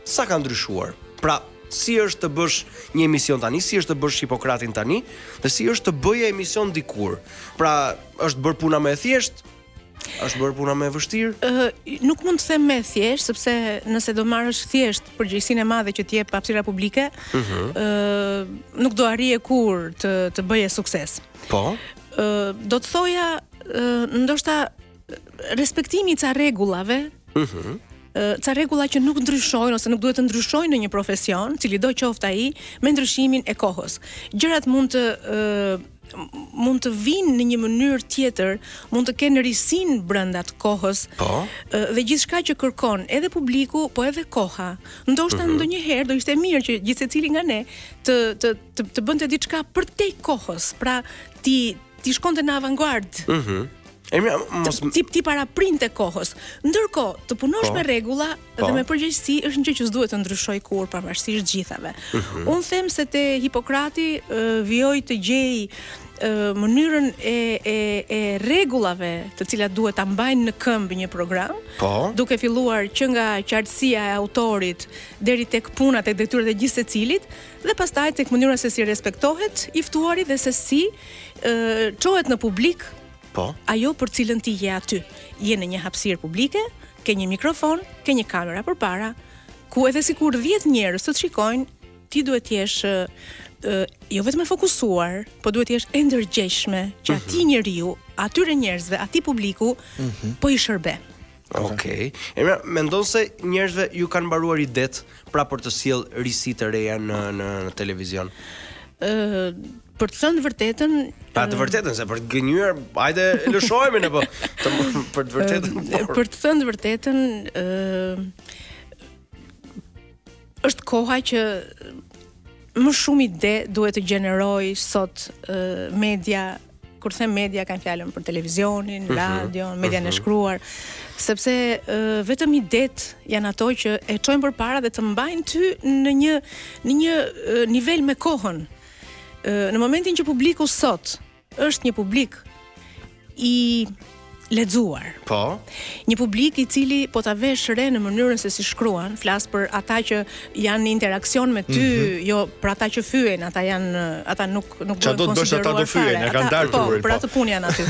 sa ka ndryshuar? Pra, si është të bësh një emision tani, si është të bësh Hipokratin tani, dhe si është të bëje emision dikur? Pra, është bërë puna më e thjeshtë? Është bërë puna më e vështirë? Nuk mund të them më e thjeshtë, sepse nëse do marrësh thjesht përgjegjësinë e madhe që t'jep hapësira publike, nuk do arrije kur të bëje sukses. Po. Do të thoja ndoshta respektimi ca rregullave, ca rregulla që nuk ndryshojnë ose nuk duhet të ndryshojnë në një profesion, cili do qoftë ai, me ndryshimin e kohës. Gjërat mund të vinë në një mënyrë tjetër, mund të kenë risin brenda të kohës. Dhe gjithçka që kërkon edhe publiku, po edhe koha. Ndoshta ndonjëherë do ishte mirë që gjithsecili nga ne të bënte diçka për te kohës. Pra ti shkonte në avangardë. Ti para printe kohës. Ndërkohë, të punosh me rregulla dhe me përgjegjësi është një gjë që s'duhet të ndryshoj kur pavarësisht gjithave. Unë them se te Hipokrati vijoj të gjej mënyrën e rregullave të cilat duhet ta mbajnë në këmbë një program, duke filluar që nga qartësia e autorit deri tek punat e detyrat e gjithë secilit, dhe pastaj tek mënyra se si respektohet i ftuari dhe se si çohet në publik ajo për cilën ti je aty. Je në një hapësirë publike, ke një mikrofon, ke një kamera përpara, ku edhe sikur 10 njerëz të shikojnë, ti duhet të jesh jo vetëm e fokusuar, po duhet të jesh e ndërgjegjshme që atij njeriu, atyre njerëzve, atij publiku po i shërben. Okej. Mendon se njerëzve ju kanë mbaruar idet pra për të sjell risi të reja në televizion? Për të thënë vërtetën, të vërtetën, se për të gënjur, hajde lëshojmë ne po. Për të vërtetën. Për të thënë vërtetën, është koha që më shumë ide duhet të gjeneroj sot media. Kur them media, kanë fjalën për televizionin, radion, median e shkruar, sepse vetëm idet janë ato që e çojnë përpara dhe të mbajnë ty në një nivel me kohën. Në momentin që publiku sot është një publik i lexuar. Një publik i cili po ta vesh re në mënyrën se si shkruan, flas për ata që janë në interaksion me ty, jo për ata që fyen, ata nuk bëhen konsideruar fare. Për atë punë janë aty.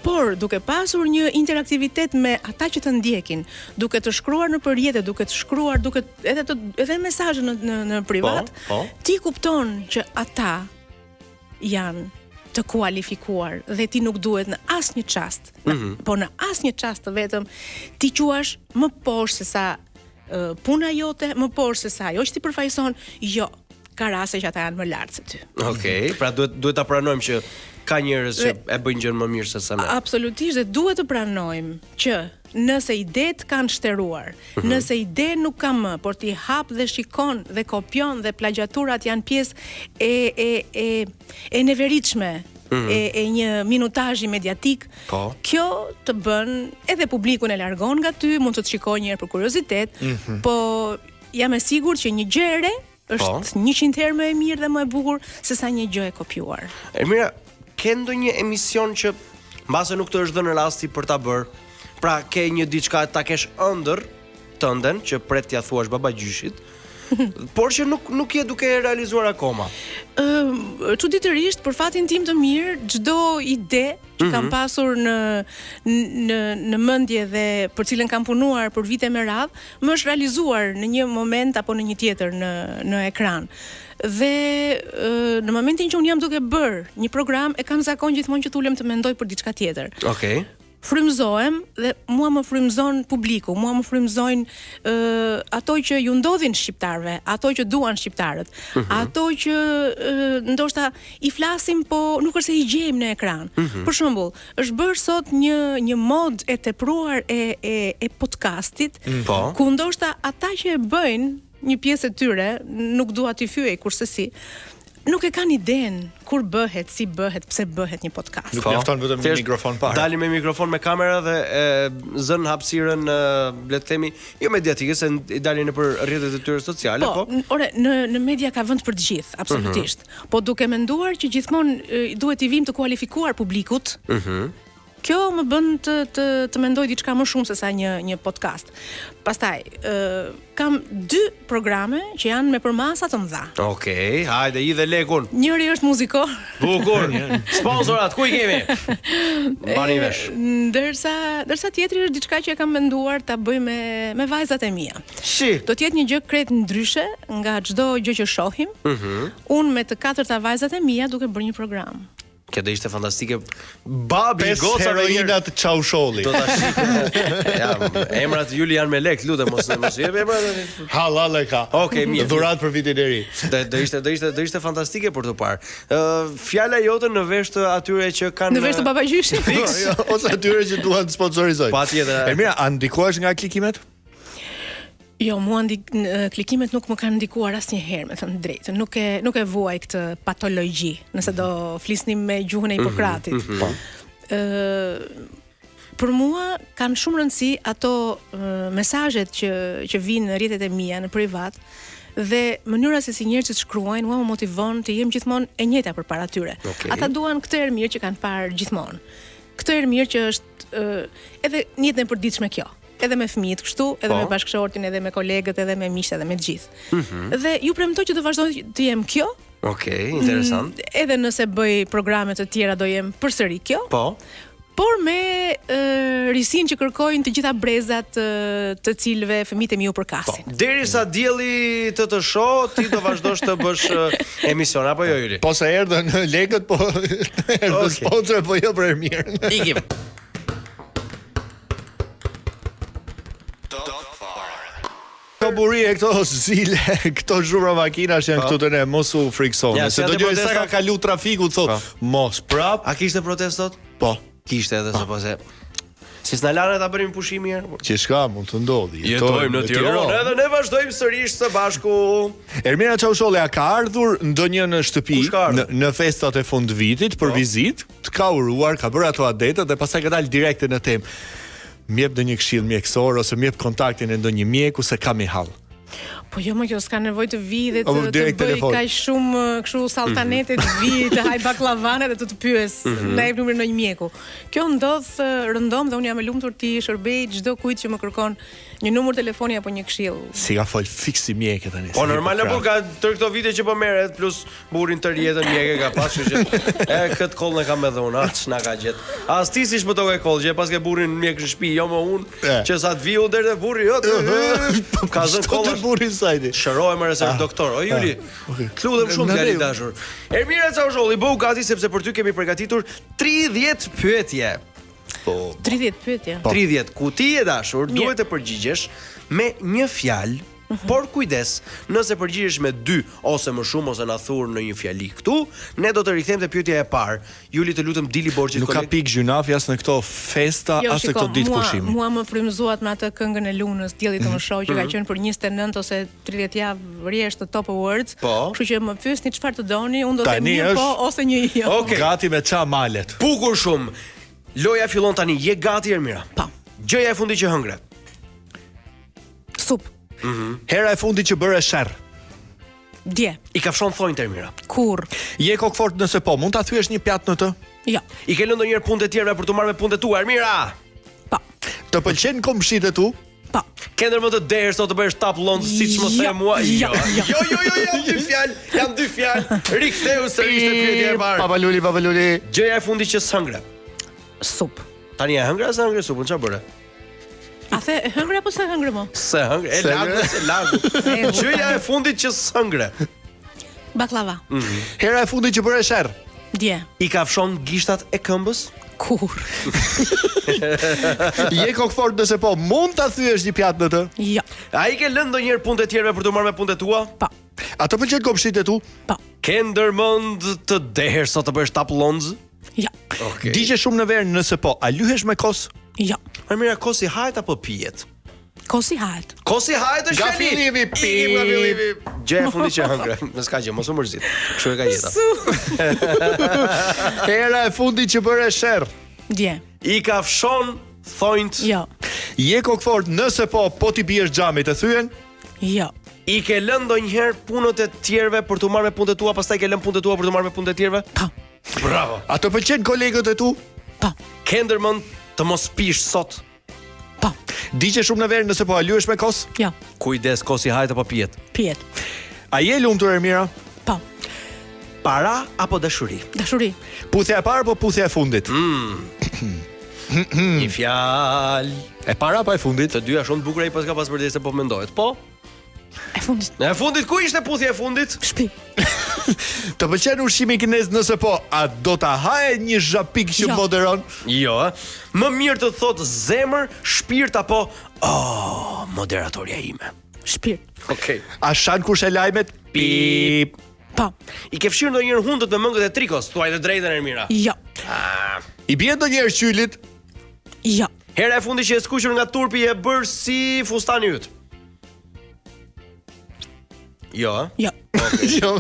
Por duke pasur një interaktivitet me ata që të ndjekin, duke të shkruar në përjetë, duke të shkruar, duke edhe mesazhe në privat, ti kupton që ata janë të kualifikuar dhe ti nuk duhet në asnjë çast, po në asnjë çast të vetëm ti quash më poshtë se sa puna jote, më poshtë se sa ajo që ti përfaqëson, jo, ka raste që ata janë më lart se ty. Okej, pra duhet ta pranojmë që ka njerëz që e bëjnë gjën më mirë se sa ne. Absolutisht, dhe duhet të pranojmë që nëse idet kanë shteruar, nëse ide nuk ka më, por ti hap dhe shikon dhe kopjon dhe plagjaturat janë pjesë e neveritshme e një minutazhi mediatik, kjo të bën edhe publikun e largon nga ty, mund të të shikojë një herë për kuriozitet, po jam e sigurt që një gjë e re është 100 herë më e mirë dhe më e bukur se sa një gjë e kopjuar. Mira, ke ndonjë emision që mbase nuk të është dhënë rasti për ta bërë. Pra ke një diçka ta kesh ëndër tënden që pret t'ia thuash babagjyshit, por që nuk je duke e realizuar akoma. Çuditërisht, për fatin tim të mirë, çdo ide që kam pasur në mendje dhe për cilën kam punuar për vite me radhë, më është realizuar në një moment apo në një tjetër në ekran. Dhe në momentin që unë jam duke bërë një program, e kam zakon gjithmonë që t'ulem të mendoj për diçka tjetër. Okej. Frymëzohem dhe mua më frymëzon publiku, mua më frymëzojnë ato që ju ndodhin shqiptarëve, ato që duan shqiptarët, ato që ndoshta i flasim po nuk është se i gjejmë në ekran. Për shembull, është bërë sot një mod e tepruar e podcastit, ku ndoshta ata që e bëjnë një pjesë e tyre, nuk dua t'i fyej kurse si, nuk e kanë iden kur bëhet, si bëhet, pse bëhet një podcast. Nuk mjafton vetëm një mikrofon parë. Dalim me mikrofon me kamera dhe zën hapësirën, le të themi, jo mediatike, se i dalin nëpër rrjetet e tyre sociale, po. Ore, në media ka vend për të gjithë, absolutisht. Po duke menduar që gjithmonë duhet i vim të kualifikuar publikut. Kjo më bën të mendoj diçka më shumë se sa një podcast. Pastaj, kam 2 programe që janë me përmasa të mëdha. Okej, hajde i dhe lekun. Njëri është muzikor. Bukur. Sponsorat, ku i kemi? Mbani vesh. Ndërsa tjetri është diçka që e kam menduar ta bëj me vajzat e mia. Do të jetë një gjë krejt ndryshe nga çdo gjë që shohim. Unë me të 4 vajzat e mia duke bërë një program. Kjo do ishte fantastike. Babi goca heroina të Çausholli. Do ta shikoj. Ja, emrat Juli janë me lek, lutem mos jep emrat. Hallall e ka. Okej, mirë. Dhuratë për vitin e ri. Do ishte fantastike për të parë. Fjala jote në vesh të atyre që kanë në vesh të babagjyshit. Ose atyre që duan të sponsorizojnë. Patjetër. Mira, a ndikohesh nga klikimet? Jo, mua klikimet nuk më kanë ndikuar asnjëherë, me thënë drejtën. Nuk e vuaj këtë patologji, nëse do flisnim me gjuhën e Hipokratit. Për mua kanë shumë rëndësi ato mesazhet që vinë në rrjetet e mia në privat, dhe mënyra se si njerëzit shkruajnë mua më motivon të jem gjithmonë e njëjta përpara tyre. Ata duan këtë erë mirë që kanë parë gjithmonë. Këtë erë mirë që është edhe në jetën e përditshme kjo. Edhe me fëmijët kështu, edhe me bashkëshortin, edhe me kolegët, edhe me miqtë, edhe me të gjithë. Dhe ju premtoj që do vazhdoj të jem kjo. Okej, interesant. Edhe nëse bëj programe të tjera do jem përsëri kjo. Po. Por me risin që kërkojnë të gjitha brezat të cilëve fëmijët e mi u përkasin. Derisa dielli të shoh, ti do vazhdosh të bësh emision apo jo Yli? Po sa erdhën lekët, po erdhën sponsorë, po jo për mirë. Ikim. Këto burie, këto zile, këto zhurma makinash janë këtu të ne, mos u friksoni. Se do gjoj sa ka kalu trafiku, thot, mos prap. A kishte protestot? Po. Kishte edhe se po se... Si s'na lanë ta bërim pushim mirë. Që shka mund të ndodhi. Jetojmë në Tiranë, edhe ne vazhdojmë sërish së bashku. Ermira Çausholli a ka ardhur ndonjë në shtëpi në festat e fundvitit për vizitë, të ka uruar, ka bërë ato adetet dhe pastaj ka dalë direkte në temë. Mjep ndonjë këshill mjekësor ose mjep kontaktin e ndonjë mjeku se kam i hall. Po jo më kjo s'ka nevojë të vi dhe të bëj kaq shumë kështu saltanete të vi të haj baklavane dhe të pyes na jep numrin ndonjë mjeku. Kjo ndodh rëndom dhe unë jam e lumtur ti shërbej çdo kujt që më kërkon një numër telefoni apo një këshill. Si ka fol fiksi mjekë tani. Po normal apo ka tër këto vite që po merret plus burrin të rjetën mjekë ka pasur që kët kollën e kam edhe unë, ç'na ka gjet. As ti siç më tokë koll, që pas ke burrin mjekë në shtëpi, jo më unë që sa të viu deri te burri, jo. Ka zën kollash burrin sajti. Shërohem me rezervë doktor. O Juli. Kludhem shumë djalë i dashur. Ermira Çausholli, bëu gati sepse për ty kemi përgatitur 30 pyetje. 30 pyetje. 30. Ku ti e dashur duhet të përgjigjesh me një fjalë, por kujdes, nëse përgjigjesh me 2 ose më shumë ose na thur në një fjali këtu, ne do të rikthejmë te pyetja e parë. Juli, të lutem dili borxhit kolekt. Nuk ka pikë gjunafi as në këto festa, as në këto ditë pushimi. Mua më frymëzuat me atë këngën e Lunës, Dielli të më shoh, që ka qenë për 29 ose 30 javë rresht të Top Awards. Kështu që më pyesni çfarë të doni, unë do të them një po ose një jo. Okej. Gati me ça malet. Bukur shumë. Loja fillon tani. Je gati Ermira? Po. Gjëja e fundit që hëngre. Sup. Hera e fundit që bëre sherr. Dje. I ka fshon thonjtë Ermira. Kur. Je kokfort nëse po, mund ta thyesh një pjatë në të? Jo. I ke lënë ndonjëherë punët e tjerëve për të marrë me punët e tua, Ermira. Po. Të pëlqen komshit e tu? Po. Kendër më të derë sot të bëhesh tap lond siç më the mua. Jo. Janë dy fjalë. Riktheu sërish te pyetja e parë. Papaluli. Gjëja e fundit që s'hëngre. Sup. Tani e hëngra sa hëngre supën, çfarë bëre? A the hëngre apo se hëngre mo? Se hëngre, e largu. Gjëja e fundit që s'hëngre. Baklava. Hera e fundit që bëre sherr? Dje. I ka fshon gishtat e këmbës? Kur. Je kokfort nëse po, mund ta thyesh një pjatë në të? Jo. A i ke lënë ndonjëherë punët e tjerëve për të marrë me punët e tua? Po. A të pëlqen komshit e tu? Po. Ke ndërmend të derë sot të bëhesh tap lonz? Jo. Okej. Digje shumë në verë nëse po, a lyhesh me kos? Jo. Ermira, kosi hajt apo pijet? Kosi hahet. Kosi hajt është Nga fjali. fillimi, Gjëja e fundit që hëngre. Në s'ka gjë, mos u mërzit. Kështu e ka jeta. Hera e fundit që bëre sherr? Dje. I ka fshon thonjt. Jo. Je kokfort nëse po, po ti biesh xhamit të thyen? Jo. I ke lënë ndonjëherë punët e tjerëve për të marrë me punët e tua, pastaj ke lënë punët e tua për të marrë me punët e tjerëve? Po. Bravo. A të pëlqen kolegët e tu? Po. Ke ndërmend të mos pish sot? Po. Digje shumë në verë nëse po, a lyhesh me kos? Jo. Kujdes, kosi hajt apo pijet? Pijet. A je lumtur Ermira? Po. Para apo dashuri? Dashuri. Puthja e parë apo puthja e fundit? Një fjalë. E para apo e fundit? Të dyja shumë të bukura, i pas ka pas përdesë se po mendohet. Po? E fundit. Në e fundit ku ishte puthja e fundit? Shtëpi. Të pëlqen ushqimi kinez nëse po, a do ta haje një zhapik që Jo. moderon? Jo, më mirë të thot zemër, shpirt apo moderatorja ime. Shpirt. Okej. A shan kush e lajmet? Pip. Po. I ke fshirë ndonjëherë hundët me mëngët e trikos, thuaj të drejtën Ermira. Jo. I bie ndonjëherë qylit? Jo. Hera e fundit që e skuqur nga turpi e bërë si fustani yt. Jo, Jo. Jo.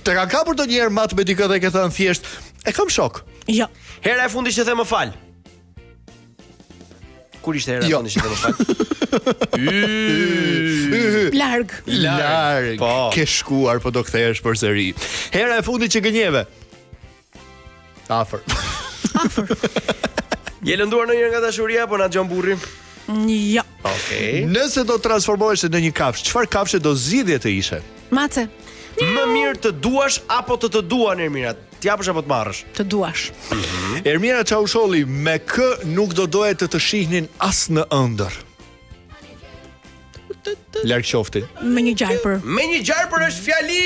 Të ka kapur ndonjëherë mat me dikë dhe ke thënë thjesht, e kam shok. Jo. Hera e fundit që the më fal. Kur ishte hera e Jo. fundit që the më fal? Larg. Larg. Po. Ke shkuar po do kthehesh përsëri. Hera e fundit që gënjeve? Afër. Afër. Je lënduar ndonjëherë nga dashuria apo na gjon burri? Jo. Okej. Nëse do të transformohesh në një kafshë, çfarë kafshë do zgjidhje të ishe? Mace. Më mirë të duash apo të duan Ermira? T'japësh apo të marrësh? Të duash. Ermira Çausholli, me kë nuk do doje të shihnin as në ëndër? Larg qoftin. Me një gjarpër. Me një gjarpër është fjali.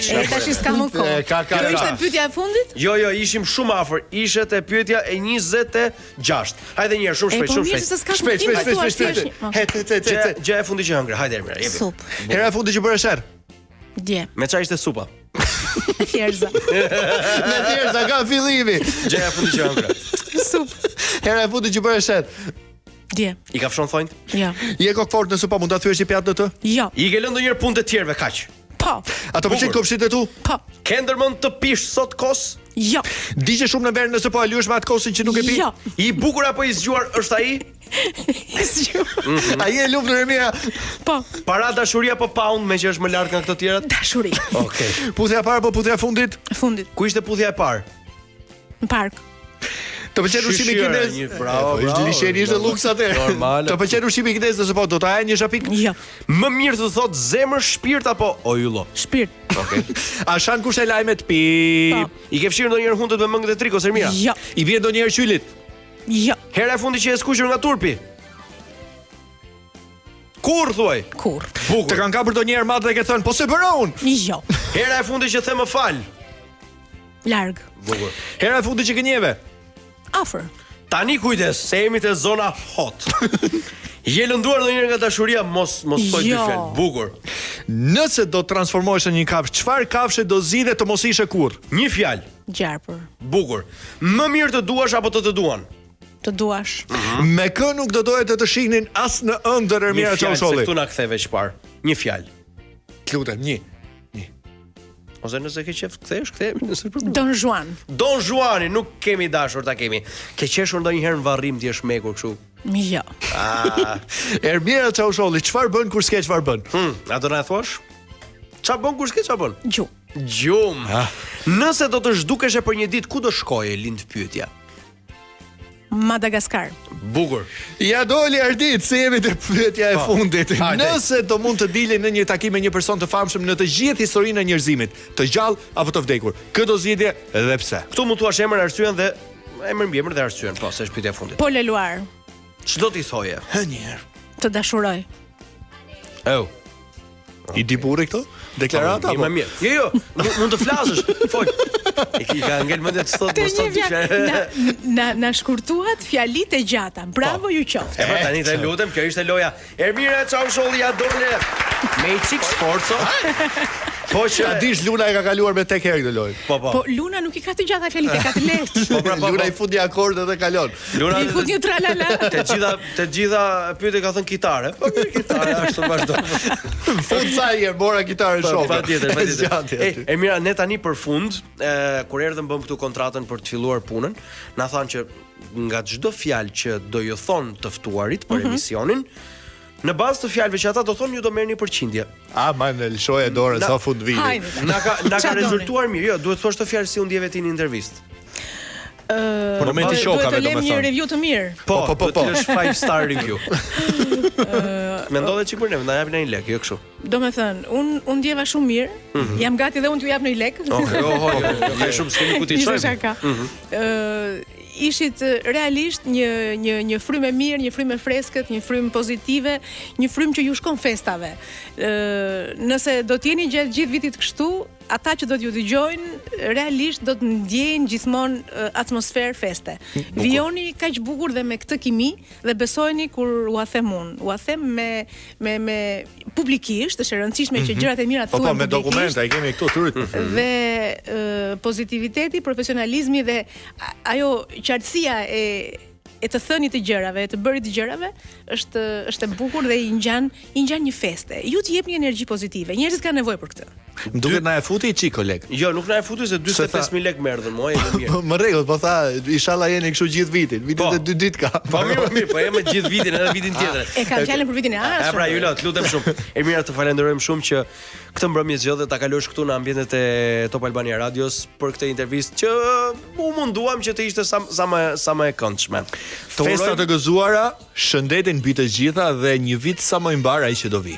E tash s'ka më kohë. Ka. Kjo ishte pyetja e fundit? Jo, ishim shumë afër. Ishte te pyetja e 26. Hajde një herë, shumë shpejt, shumë mirë shpejt. se s'ka Shpejt. Gjëja e fundit që hëngre. Hajde Ermira, jepi. Sup. Hera e fundit që bëre sherr? Dje. Me çfarë ishte supa? Fjerza. Me thjesht ka fillimi. Gjëja e fundit që hëngre. Sup. Hera e fundit që bëre sherr? Dje. I ka fshon thonjt? Jo. Je kokfort nëse po, mund ta thyesh një pjatë në të? Jo. I ke lënë ndonjëherë punë të tjerëve kaq. Po. A të pëlqen Bukur. kopshit e tu? Po. Ke ndërmend të pish sot kos? Jo. Digje shumë në verë nëse po, a lyesh me atë kosin që nuk e pi? Jo. I bukur apo i zgjuar është ai? A je lumtur Ermira? Po. Para dashuria apo pound me që është më lart nga këto të tjerat? Dashuri. Okej. Puthja e parë apo puthja e fundit? E fundit. Ku ishte puthja e parë? Në park. Të pëlqen ushqimi Shishira, kinez? një- bravo, Është bravo, liçeni, ishte luks atë. Normale. Të pëlqen ushqimi kinez nëse po, do ta haje një shapik? Jo. Më mirë të thot zemër, shpirt apo ojullo? Shpirt. Okej. A shan kush e lajmet? Pi. Po. I ke fshirë ndonjëherë hundët me mëngët e trikos Ermira? Jo. I vjen ndonjëherë qylit? Jo. Hera e fundit që e skuqur nga turpi? Kur thuaj? Kur. Të Bukur. kanë kapur ndonjëherë mat dhe ke thënë, po se bëra unë. Jo. Hera e fundit që the më fal. Larg. Bukur. Hera e fundit që gënjeve? Afër. Tani kujdes, se jemi te zona hot. Je lënduar ndonjëherë nga dashuria, mos thoj dy Jo. fjalë. Bukur. Nëse do të transformohesh në një kafshë, çfarë kafshë do zgjidhe të mos ishe kurrë? Një fjalë. Gjarpër. Bukur. Më mirë të duash apo të duan? Të duash. Me kë nuk do doje të shihnin as në ëndër Ermira Një fjalë, se Çausholli? këtu na ktheve çfarë? Një fjalë. Lutem, një. Ose nëse ke qef kthehemi, nëse për Don Juan. Don Juani nuk kemi dashur ta kemi. Ke qeshur ndonjëherë në varrim ti është mekur kështu? Jo. Ermira Çavusholli, çfarë bën kur s'ke çfarë bën? A do na thosh? Çfarë bën kur s'ke çfarë bën? Gjum. Nëse do të zhdukeshe për një ditë, ku do shkoje, lind pyetja? Madagaskar. Bukur. Ja doli Ardit, si jemi te pyetja e fundit. Nëse do mund të dili në një takim me një person të famshëm në të gjithë historinë e njerëzimit, të gjallë apo të vdekur, kë do zgjidhje dhe pse? Ktu mund thuash emrin, arsyen dhe emrin dhe arsyen, po, se është pyetja e fundit. Pol Eluar. Ç'do t'i thoje? Të dashuroj. I di burri këto? Deklarata apo? Jo, mund të flasësh. Fol. I ka ngel mendja të thotë mos të na shkurtuat fjalitë e gjata. Bravo ju qoftë. Tani të lutem, kjo ishte loja. Ermira Çavusholli ja dole me çik sforzo. Po që dish Luna e ka kaluar me tek herë këtë lojë. Po Luna nuk i ka të gjata fjalitë, ka të lehtë. Luna i fundi akordet dhe kalon. Luna i fundi tralala. Të gjitha pyetjet ka thënë kitare. Po kitare ashtu vazhdo. Fund sa herë mora kitaren shok. Patjetër. Ermira, ne tani për fund, kur erdhëm bëm këtu kontratën për të filluar punën, na thanë që nga çdo fjalë që do ju thon të ftuarit për emisionin, në bazë të fjalëve që ata do thonë ju do merrni përqindje. Ma në lëshoj e dore sa fund viti. Na ka rezultuar mirë. Jo, duhet të thosh të fjalë si u ndjeve ti në intervistë. Momenti shokave, do të lëm një review të mirë. Po. Është 5 star review. Mendoj çik për ne, na japin një lek, jo kështu. Domethënë, unë ndjeva shumë mirë. Jam gati dhe unë t'ju jap një lek. Ka shumë skemi ku ti çojmë. Ishit realisht një frymë e mirë, një frymë e freskët, një frymë pozitive, një frymë që ju shkon festave. Nëse do të jeni gjatë gjithë vitit kështu, ata që do t'ju dëgjojnë realisht do të ndjejnë gjithmonë atmosferë feste. Vijoni kaq bukur dhe me këtë kimi dhe besojeni kur u a them unë. U a them me publikisht, është e rëndësishme që gjërat e mira të thuhen publikisht. Po me dokumenta, i kemi këtu turit. Dhe pozitiviteti, profesionalizmi dhe ajo qartësia e të thënit të gjërave, e të bërit të gjërave është e bukur dhe i ngjan një feste. Ju t'i jepni energji pozitive. Njerëzit kanë nevojë për këtë. Duket na e futi i çik koleg. Jo, nuk na e futi se 45000 lekë më erdhën, mua e mirë. Më rregull, po tha, inshallah jeni kështu gjithë vitin. Vitet e 2 ditë ka. Po mirë, po jam gjithë vitin, edhe vitin tjetër. E kam fjalën për vitin e ardhshëm. Pra, Jula, të lutem shumë. Ermira, të falenderojmë shumë që këtë mbrëmje zgjodhe ta kalosh këtu në ambientet e Top Albania Radios për këtë intervistë që u munduam që të ishte sa më e këndshme. Festa të gëzuara, shëndetin mbi të gjitha dhe një vit sa më i mbar ai që do vi.